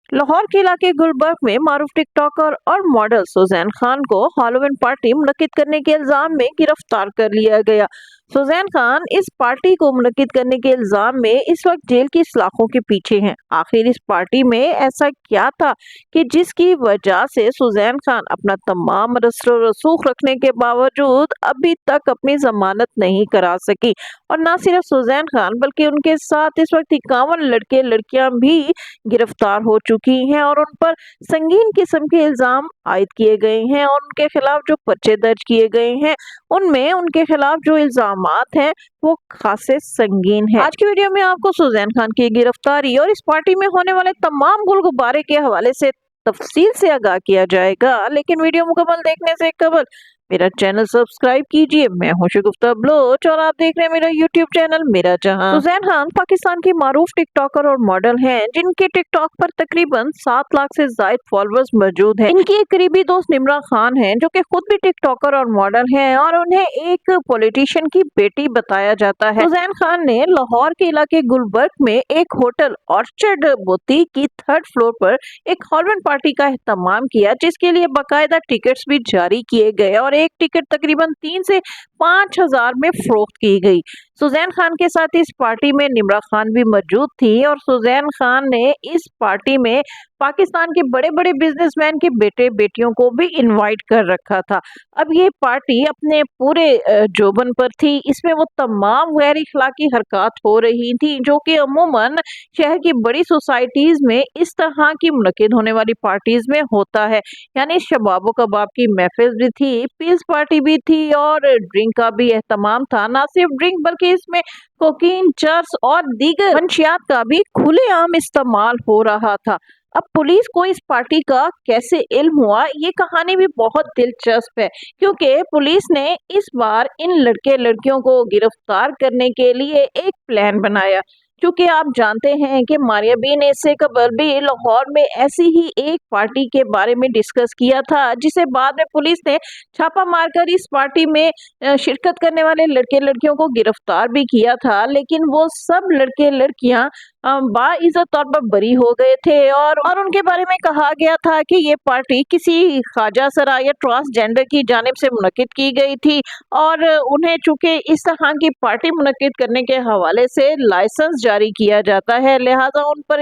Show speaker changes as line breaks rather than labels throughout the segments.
लाहौर के इलाके गुलबर्ग में मारूफ टिकटॉकर और मॉडल सुजैन खान को हैलोवीन पार्टी मुनक्किद करने के इल्जाम में गिरफ्तार कर लिया गया। सुजैन खान इस पार्टी को मुनक्किद करने के इल्जाम में इस वक्त जेल की सलाखों के पीछे हैं। आखिर इस पार्टी में ऐसा क्या था कि जिसकी वजह से सुजैन खान अपना तमाम रसूख रखने के बावजूद अभी तक अपनी जमानत नहीं करा सकी। और न सिर्फ सुजैन खान बल्कि उनके साथ इस वक्त 51 लड़के लड़कियां भी गिरफ्तार हो चुकी हैं और उन पर संगीन किस्म के इल्जाम आयद किए गए हैं और उनके खिलाफ जो पर्चे दर्ज किए गए हैं उनमें उनके खिलाफ जो इल्जामात हैं वो खासे संगीन है। आज की वीडियो में आपको सुजैन खान की गिरफ्तारी और इस पार्टी में होने वाले तमाम गुलगुब्बारे के हवाले से तफसील से आगाह किया जाएगा, लेकिन वीडियो मुकम्मल देखने से कबल मेरा चैनल सब्सक्राइब कीजिए। मैं हूं शगुफ्ता बलोच और आप देख रहे हैं मेरा यूट्यूब चैनल मेरा जहां। सुजैन खान पाकिस्तान की मारूफ टिकटॉकर और मॉडल हैं जिनके टिकटॉक पर तकरीबन 7 लाख से ज्यादा फॉलोअर्स मौजूद हैं। इनकी एक करीबी दोस्त निम्रा खान है जो कि खुद भी टिकटॉकर और मॉडल हैं और उन्हें एक पॉलिटिशियन की बेटी बताया जाता है। सुजैन खान ने लाहौर के इलाके गुलबर्ग में एक होटल ऑर्चर्ड बुटीक की 3rd फ्लोर पर एक हैलोवीन पार्टी का एहतमाम किया, जिसके लिए बाकायदा टिकट्स भी जारी किए गए और एक टिकट तकरीबन 3 से 5 हजार में फरोख्त की गई। सुजैन खान के साथ इस पार्टी में निम्रा खान भी मौजूद थी और सुजैन खान ने इस पार्टी में पाकिस्तान के बड़े बड़े बिजनेसमैन के बेटे बेटियों को भी इनवाइट कर रखा था। अब ये पार्टी अपने पूरे जोबन पर थी। इसमें वो तमाम गैर इखलाकी हरकत हो रही थी जो कि अमूमन शहर की बड़ी सोसाइटीज में इस तरह की मुनक्किद होने वाली पार्टीज में होता है। यानी शबाब कबाब की महफिल भी थी, पीस पार्टी भी थी और ड्रिंक का भी एहतमाम था। ना सिर्फ ड्रिंक बल्कि इसमें कोकीन, चर्स और दीगर मंशियात का भी खुलेआम इस्तेमाल हो रहा था। अब पुलिस को इस पार्टी का कैसे इल्म हुआ, ये कहानी भी बहुत दिलचस्प है, क्योंकि पुलिस ने इस बार इन लड़के लड़कियों को गिरफ्तार करने के लिए एक प्लान बनाया। क्योंकि आप जानते हैं कि मारिया बी ने इससे कबल भी लाहौर में ऐसी ही एक पार्टी के बारे में डिस्कस किया था, जिसे बाद में पुलिस ने छापा मारकर इस पार्टी में शिरकत करने वाले लड़के लड़कियों को गिरफ्तार भी किया था। लेकिन वो सब लड़के लड़कियां बाइज्जत तौर पर बरी हो गए थे और उनके बारे में कहा गया था कि ये पार्टी किसी ख्वाजा सरा या ट्रांसजेंडर की जानिब से मुनक्किद की गई थी और उन्हें चूंकि इस तरह की पार्टी मुनक्किद करने के हवाले से लाइसेंस जारी किया जाता है, लिहाजा उन पर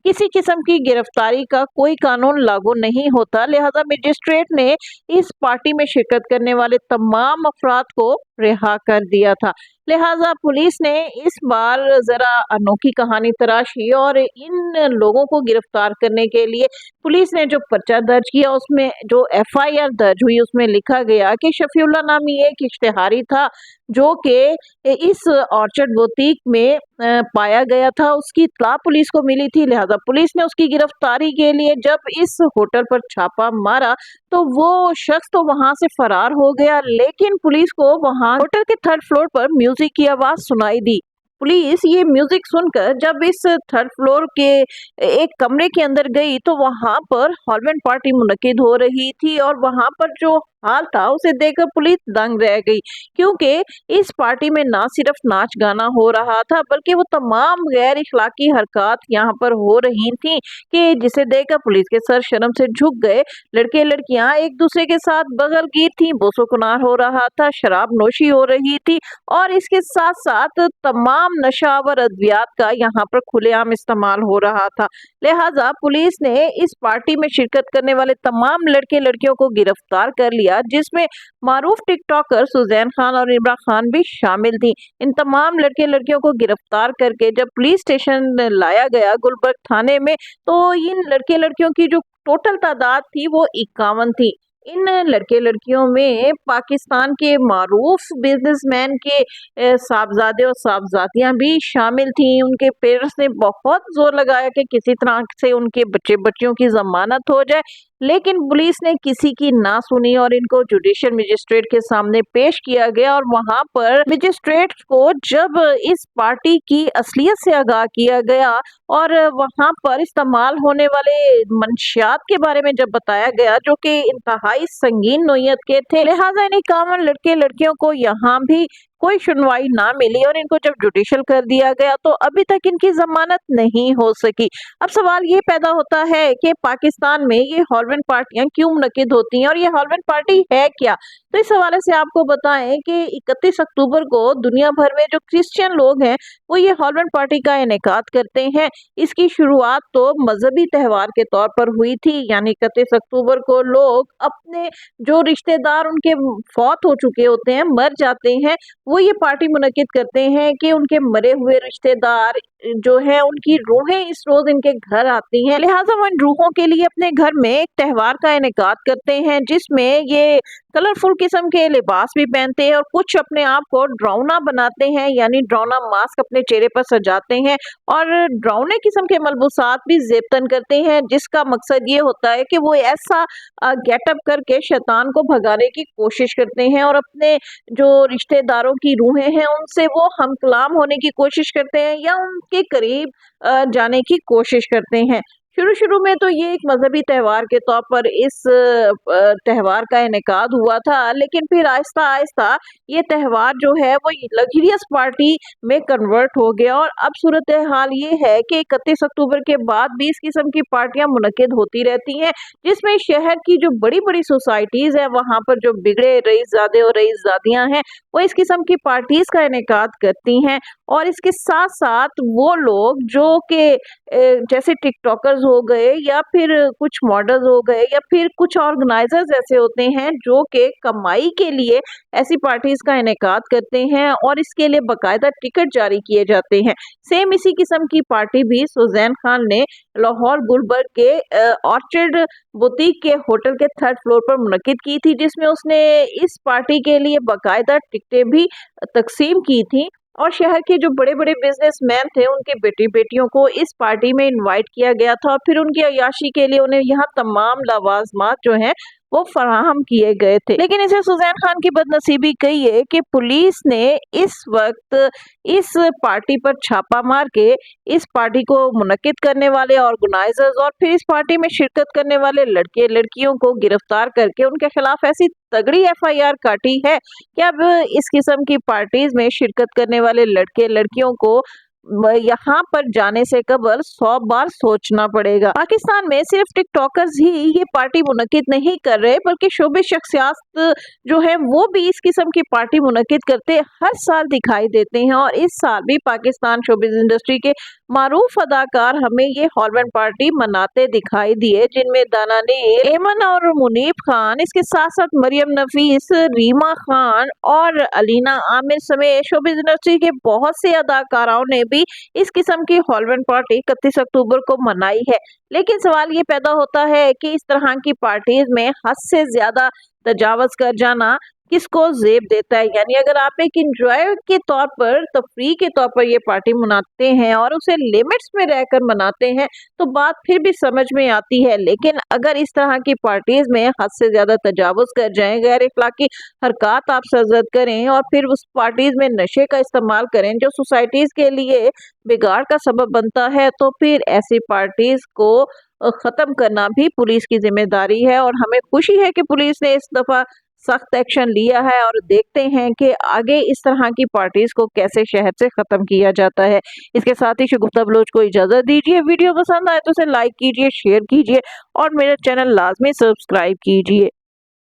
किसी किस्म की गिरफ्तारी का कोई कानून लागू नहीं होता। लिहाजा मजिस्ट्रेट ने इस पार्टी में शिरकत करने वाले तमाम अफराद को रिहा कर दिया था। लिहाजा पुलिस ने इस बार जरा अनोखी कहानी तराशी और इन लोगों को गिरफ्तार करने के लिए पुलिस ने जो पर्चा दर्ज किया उसमें जो FIR दर्ज हुई उसमें लिखा गया कि शफीउल्लाह नामी एक इश्तिहारी था जो कि इस ऑर्चर्ड बुटीक में पाया गया था। उसकी इत्तला पुलिस को मिली थी, लिहाजा पुलिस ने उसकी गिरफ्तारी के लिए जब इस होटल पर छापा मारा तो वो शख्स तो वहां से फरार हो गया, लेकिन पुलिस को वहां होटल के 3rd फ्लोर पर म्यूजिक की आवाज सुनाई दी। पुलिस ये म्यूजिक सुनकर जब इस 3rd फ्लोर के एक कमरे के अंदर गई तो वहां पर हैलोवीन पार्टी मुनक्किद हो रही थी और वहां पर जो हाल था उसे देखकर पुलिस दंग रह गई, क्योंकि इस पार्टी में ना सिर्फ नाच गाना हो रहा था बल्कि वो तमाम गैर इखलाकी हरकत यहाँ पर हो रही थी कि जिसे देखकर पुलिस के सर शर्म से झुक गए। लड़के लड़कियां एक दूसरे के साथ बगल की थी, बोसोकुनार हो रहा था, शराब नोशी हो रही थी और इसके साथ साथ तमाम नशावर अद्वियात का यहाँ पर खुलेआम इस्तेमाल हो रहा था। लिहाजा पुलिस ने इस पार्टी में शिरकत करने वाले तमाम लड़के लड़कियों को गिरफ्तार कर लिया, जिसमें मारूफ टिकटॉकर सुजैन खान और निम्रा खान भी शामिल थी। इन तमाम लड़के लड़कियों को गिरफ्तार करके जब पुलिस स्टेशन लाया गया गुलबर्ग थाने में तो इन लड़के लड़कियों की जो टोटल तादाद थी वो 51 थी। इन लड़के लड़कियों में पाकिस्तान के मारूफ बिजनेसमैन के साहबजादे और साहबजादियां भी शामिल थी। उनके पेरेंट्स ने बहुत जोर लगाया कि किसी तरह से उनके बच्चे बच्चियों की जमानत हो जाए, लेकिन पुलिस ने किसी की ना सुनी और इनको जुडिशियल मजिस्ट्रेट के सामने पेश किया गया और वहां पर मजिस्ट्रेट को जब इस पार्टी की असलियत से आगाह किया गया और वहां पर इस्तेमाल होने वाले मंशियात के बारे में जब बताया गया जो कि इंतहाई संगीन नोयत के थे, लिहाजा इन 51 लड़के लड़कियों को यहाँ भी कोई सुनवाई ना मिली और इनको जब जुडिशियल कर दिया गया तो अभी तक इनकी जमानत नहीं हो सकी। अब सवाल ये पैदा होता है कि पाकिस्तान में ये हॉलवेन पार्टियां क्यों मुनक्किद होती हैं और ये हॉलवेन पार्टी है क्या। तो इस हवाले से आपको बताएं कि 31 अक्टूबर को दुनिया भर में जो क्रिश्चियन लोग हैं वो ये हॉलवेन पार्टी का इनेकाद करते हैं। इसकी शुरुआत तो मजहबी त्यौहार के तौर पर हुई थी, यानी 31 अक्टूबर को लोग अपने जो रिश्तेदार उनके फौत हो चुके होते हैं, मर जाते हैं, वो ये पार्टी मुनक्किद करते हैं कि उनके मरे हुए रिश्तेदार जो है उनकी रूहें इस रोज इनके घर आती हैं, लिहाजा वो इन रूहों के लिए अपने घर में एक त्यौहार का इनेकाद करते हैं जिसमें ये कलरफुल किस्म के लिबास भी पहनते हैं और कुछ अपने आप को ड्राउना बनाते हैं, यानी ड्राउना मास्क अपने चेहरे पर सजाते हैं और ड्राउने किस्म के मलबूसात भी जेबतन करते हैं, जिसका मकसद ये होता है कि वो ऐसा गेटअप करके शैतान को भगाने की कोशिश करते हैं और अपने जो रिश्तेदारों की रूहें हैं उनसे वो हम कलाम होने की कोशिश करते हैं या उनके करीब जाने की कोशिश करते हैं। शुरू में तो ये एक मजहबी त्यौहार के तौर पर इस त्यौहार का इनेकाद हुआ था, लेकिन फिर आहिस्ता आहिस्ता ये त्यौहार जो है वो लग्जरियस पार्टी में कन्वर्ट हो गया और अब सूरत हाल ये है कि 31 अक्टूबर के बाद भी इस किस्म की पार्टियां मुनक्किद होती रहती हैं, जिसमें शहर की जो बड़ी बड़ी सोसाइटीज है वहां पर जो बिगड़े रईसजादे और रईसजादियां हैं वो इस किस्म की पार्टीज का इनेकाद करती हैं। और इसके साथ साथ वो लोग जो कि जैसे टिकटॉकर्स हो गए या फिर कुछ मॉडल्स हो गए या फिर कुछ ऑर्गेनाइजर्स ऐसे होते हैं जो कि कमाई के लिए ऐसी पार्टीज का इनेकाद करते हैं और इसके लिए बाकायदा टिकट जारी किए जाते हैं। सेम इसी किस्म की पार्टी भी सुजैन खान ने लाहौर गुलबर्ग के ऑर्चिड बुटीक के होटल के 3rd फ्लोर पर मुनक्किद की थी, जिसमें उसने इस पार्टी के लिए बाकायदा टिकटें भी तकसीम की थी और शहर के जो बड़े बड़े बिजनेसमैन थे उनके बेटी बेटियों को इस पार्टी में इनवाइट किया गया था और फिर उनकी अय्याशी के लिए उन्हें यहाँ तमाम लवाजमात जो हैं वो फराहम किए गए थे। लेकिन इसे सुजैन खान की बदनसीबी कही है कि पुलिस ने इस वक्त इस पार्टी पर छापा मार के इस पार्टी को मुनक्किद करने वाले ऑर्गेनाइजर्स और फिर इस पार्टी में शिरकत करने वाले लड़के लड़कियों को गिरफ्तार करके उनके खिलाफ ऐसी तगड़ी FIR काटी है कि अब इस किस्म की पार्टीज में शिरकत करने वाले लड़के लड़कियों को यहाँ पर जाने से कबल 100 बार सोचना पड़ेगा। पाकिस्तान में सिर्फ टिकटॉकर्स ही ये पार्टी मुनक्किद नहीं कर रहे, बल्कि शोबे शख्सियात जो है वो भी इस किस्म की पार्टी मुनक्किद करते हर साल दिखाई देते हैं और इस साल भी पाकिस्तान शोबिज इंडस्ट्री के मारूफ अदाकार हमें ये हॉलवेन पार्टी मनाते दिखाई दिए, जिनमें दाना नील, एमन और मुनीब खान, इसके साथ साथ मरियम नफीस, रीमा खान और अलीना आमिर समेत शोबिज इंडस्ट्री के बहुत से अदाकाराओं ने भी इस किस्म की हॉलवेन पार्टी 31 अक्टूबर को मनाई है। लेकिन सवाल ये पैदा होता है कि इस तरह की पार्टीज में हद से ज्यादा तजावज कर जाना किसको जेब देता है, यानी अगर आप एक इंजॉय के तौर पर, तफरीह के तौर पर ये पार्टी मनाते हैं और उसे लिमिट्स में रहकर मनाते हैं तो बात फिर भी समझ में आती है, लेकिन अगर इस तरह की पार्टीज में हद से ज्यादा तजावुज कर जाएं, गैर इखलाकी हरकत आप सरजद करें और फिर उस पार्टीज में नशे का इस्तेमाल करें जो सोसाइटीज के लिए बिगाड़ का सबब बनता है, तो फिर ऐसी पार्टीज को खत्म करना भी पुलिस की जिम्मेदारी है। और हमें खुशी है कि पुलिस ने इस दफा सख्त एक्शन लिया है और देखते हैं कि आगे इस तरह की पार्टीज को कैसे शहर से खत्म किया जाता है। इसके साथ ही शगुफ्ता बलोच को इजाजत दीजिए। वीडियो पसंद आए तो उसे लाइक कीजिए, शेयर कीजिए और मेरा चैनल लाजमी सब्सक्राइब कीजिए।